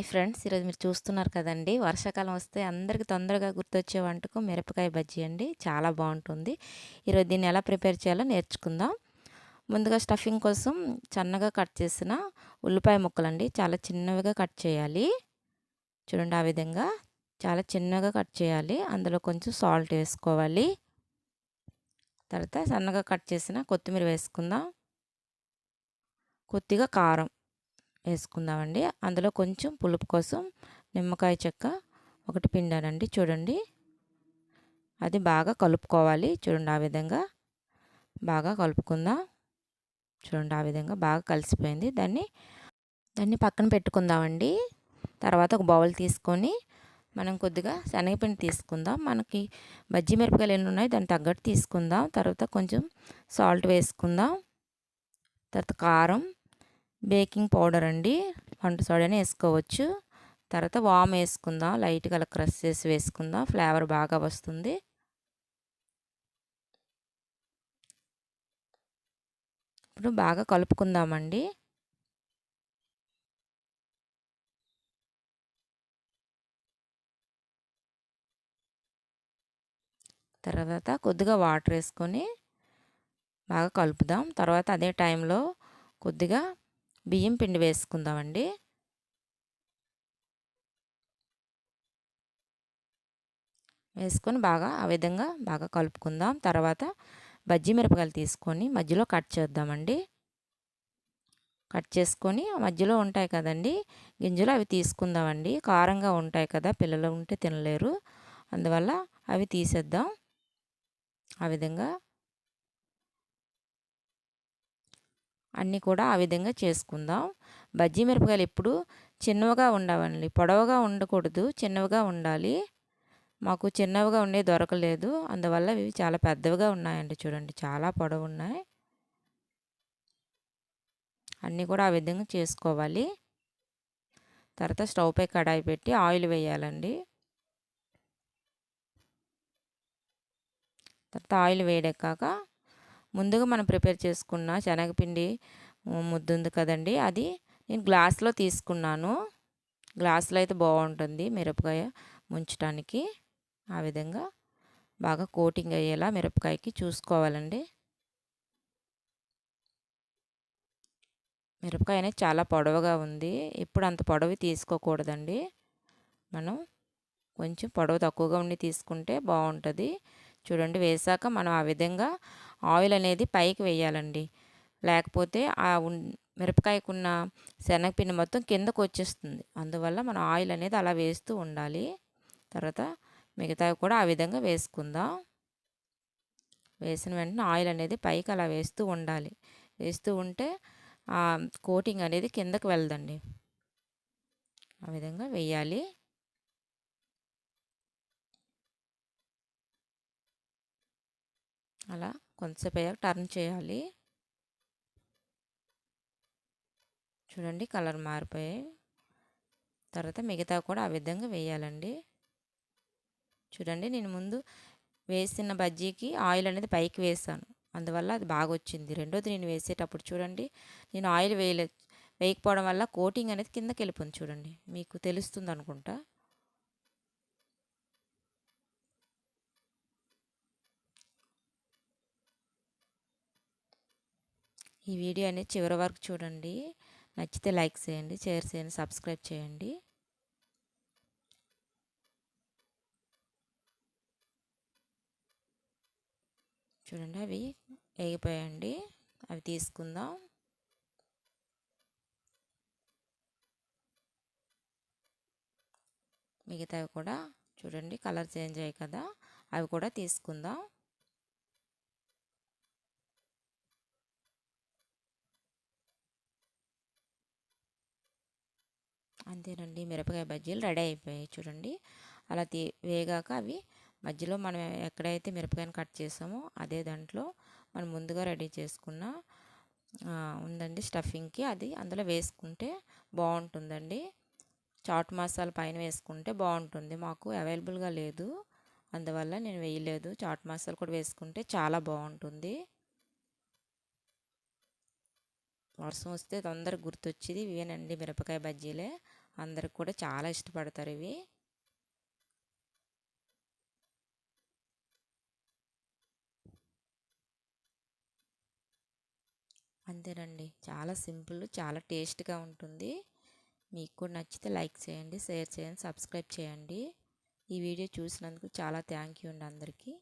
Hi friends, ఈరోజు మీరు చూస్తున్నారు కదండీ! వర్షాకాలం వస్తే అందరికి తొందరగా గుర్తొచ్చే వంటకం మిరపకాయ బజ్జీ అండి. చాలా బావుంటుంది. ఈరోజు దీన్ని ఎలా ప్రిపేర్ చేయాలో నేర్చుకుందాం. ముందుగా స్టఫింగ్ కోసం సన్నగా కట్ చేసిన ఉల్లిపాయ ముక్కలండి. చాలా చిన్నవిగా కట్ చేయాలి. చూడండి, ఆ విధంగా చాలా చిన్నగా కట్ చేయాలి. అందులో కొంచెం సాల్ట్ వేసుకోవాలి. తర్వాత సన్నగా కట్ చేసిన కొత్తిమీర వేసుకుందాం. కొద్దిగా కారం వేసుకుందామండి. అందులో కొంచెం పులుపు కోసం నిమ్మకాయ చెక్క ఒకటి పిండానండి. చూడండి, అది బాగా కలుపుకోవాలి. చూడండి, ఆ విధంగా బాగా కలుపుకుందాం. చూడండి, ఆ విధంగా బాగా కలిసిపోయింది. దాన్ని పక్కన పెట్టుకుందామండి. తర్వాత ఒక బౌల్ తీసుకొని మనం కొద్దిగా శనగపిండి తీసుకుందాం. మనకి బజ్జీ మిరపకాయలు ఎన్ని ఉన్నాయో దానికి తగ్గట్టు తీసుకుందాం. తర్వాత కొంచెం సాల్ట్ వేసుకుందాం. తర్వాత కారం, బేకింగ్ పౌడర్ అండి, వంట సోడాని వేసుకోవచ్చు. తర్వాత వామ్ వేసుకుందాం. లైట్గా అలా క్రష్ చేసి వేసుకుందాం, ఫ్లేవర్ బాగా వస్తుంది. ఇప్పుడు బాగా కలుపుకుందామండి. తర్వాత కొద్దిగా వాటర్ వేసుకొని బాగా కలుపుదాం. తర్వాత అదే టైంలో కొద్దిగా బియ్యం పిండి వేసుకుందామండి. వేసుకొని బాగా ఆ విధంగా బాగా కలుపుకుందాం. తర్వాత బజ్జీ మిరపకాయలు తీసుకొని మధ్యలో కట్ చేద్దామండి. కట్ చేసుకొని ఆ మధ్యలో ఉంటాయి కదండి గింజలు, అవి తీసుకుందామండి. కారంగా ఉంటాయి కదా, పిల్లలు ఉంటే తినలేరు. అందువల్ల అవి తీసేద్దాం. ఆ విధంగా అన్నీ కూడా ఆ విధంగా చేసుకుందాం. బజ్జీ మిరపకాయలు ఎప్పుడు చిన్నవిగా ఉండవండి, పొడవుగా ఉండకూడదు, చిన్నవిగా ఉండాలి. మాకు చిన్నవిగా ఉండే దొరకలేదు, అందువల్ల ఇవి చాలా పెద్దవిగా ఉన్నాయండి. చూడండి, చాలా పొడవు ఉన్నాయి. అన్నీ కూడా ఆ విధంగా చేసుకోవాలి. తర్వాత స్టవ్ పై కడాయి పెట్టి ఆయిల్ వేయాలండి. తర్వాత ఆయిల్ వేడెక్కాక ముందుగా మనం ప్రిపేర్ చేసుకున్న శనగపిండి ముద్ద ఉంది కదండి, అది నేను గ్లాస్లో తీసుకున్నాను. గ్లాస్లో అయితే బాగుంటుంది మిరపకాయ ముంచడానికి. ఆ విధంగా బాగా కోటింగ్ అయ్యేలా మిరపకాయకి చూసుకోవాలండి. మిరపకాయ అనేది చాలా పొడవుగా ఉంది. ఎప్పుడు అంత పొడవు తీసుకోకూడదండి. మనం కొంచెం పొడవు తక్కువగా ఉండి తీసుకుంటే బాగుంటుంది. చూడండి, వేసాక మనం ఆ విధంగా ఆయిల్ అనేది పైకి వేయాలండి. లేకపోతే ఆ మిరపకాయకున్న శనగపిండి మొత్తం కిందకు వచ్చేస్తుంది. అందువల్ల మనం ఆయిల్ అనేది అలా వేస్తూ ఉండాలి. తర్వాత మిగతావి కూడా ఆ విధంగా వేసుకుందాం. వేసిన వెంటనే ఆయిల్ అనేది పైకి అలా వేస్తూ ఉండాలి. వేస్తూ ఉంటే ఆ కోటింగ్ అనేది కిందకు వెళ్దండి. ఆ విధంగా వేయాలి. అలా కొంతసేపు అయ్యాక టర్న్ చేయాలి. చూడండి, కలర్ మారిపోయాయి. తర్వాత మిగతా కూడా ఆ విధంగా వేయాలండి. చూడండి, నేను ముందు వేసిన బజ్జీకి ఆయిల్ అనేది పైకి వేసాను, అందువల్ల అది బాగా వచ్చింది. రెండోది నేను వేసేటప్పుడు చూడండి, నేను ఆయిల్ వేయకపోవడం వల్ల కోటింగ్ అనేది కిందకి వెళ్ళిపోయింది. చూడండి, మీకు తెలుస్తుంది అనుకుంటా. ఈ వీడియో అనేది చివరి వరకు చూడండి. నచ్చితే లైక్ చేయండి, షేర్ చేయండి, సబ్స్క్రైబ్ చేయండి. చూడండి, అవి వేగిపోయాయండి. అవి తీసుకుందాం. మిగతావి కూడా చూడండి, కలర్ చేంజ్ అయ్యాయి కదా, అవి కూడా తీసుకుందాం. అంతేనండి, మిరపకాయ బజ్జీలు రెడీ అయిపోయాయి. చూడండి, అలా వేగాక అవి మధ్యలో మనం ఎక్కడైతే మిరపకాయని కట్ చేసామో అదే దాంట్లో మనం ముందుగా రెడీ చేసుకున్న ఉందండి స్టఫింగ్కి, అది అందులో వేసుకుంటే బాగుంటుందండి. చాట్ మసాలా పైన వేసుకుంటే బాగుంటుంది. మాకు అవైలబుల్గా లేదు, అందువల్ల నేను వేయలేదు. చాట్ మసాలా కూడా వేసుకుంటే చాలా బాగుంటుంది. వర్షం వస్తే తొందరగా గుర్తొచ్చేది ఇవేనండి, మిరపకాయ బజ్జీలే. అందరికి కూడా చాలా ఇష్టపడతారు ఇవి. అంతేనండి, చాలా సింపుల్, చాలా టేస్ట్గా ఉంటుంది. మీకు కూడా నచ్చితే లైక్ చేయండి, షేర్ చేయండి, సబ్స్క్రైబ్ చేయండి. ఈ వీడియో చూసినందుకు చాలా థ్యాంక్ యూ అండి అందరికీ.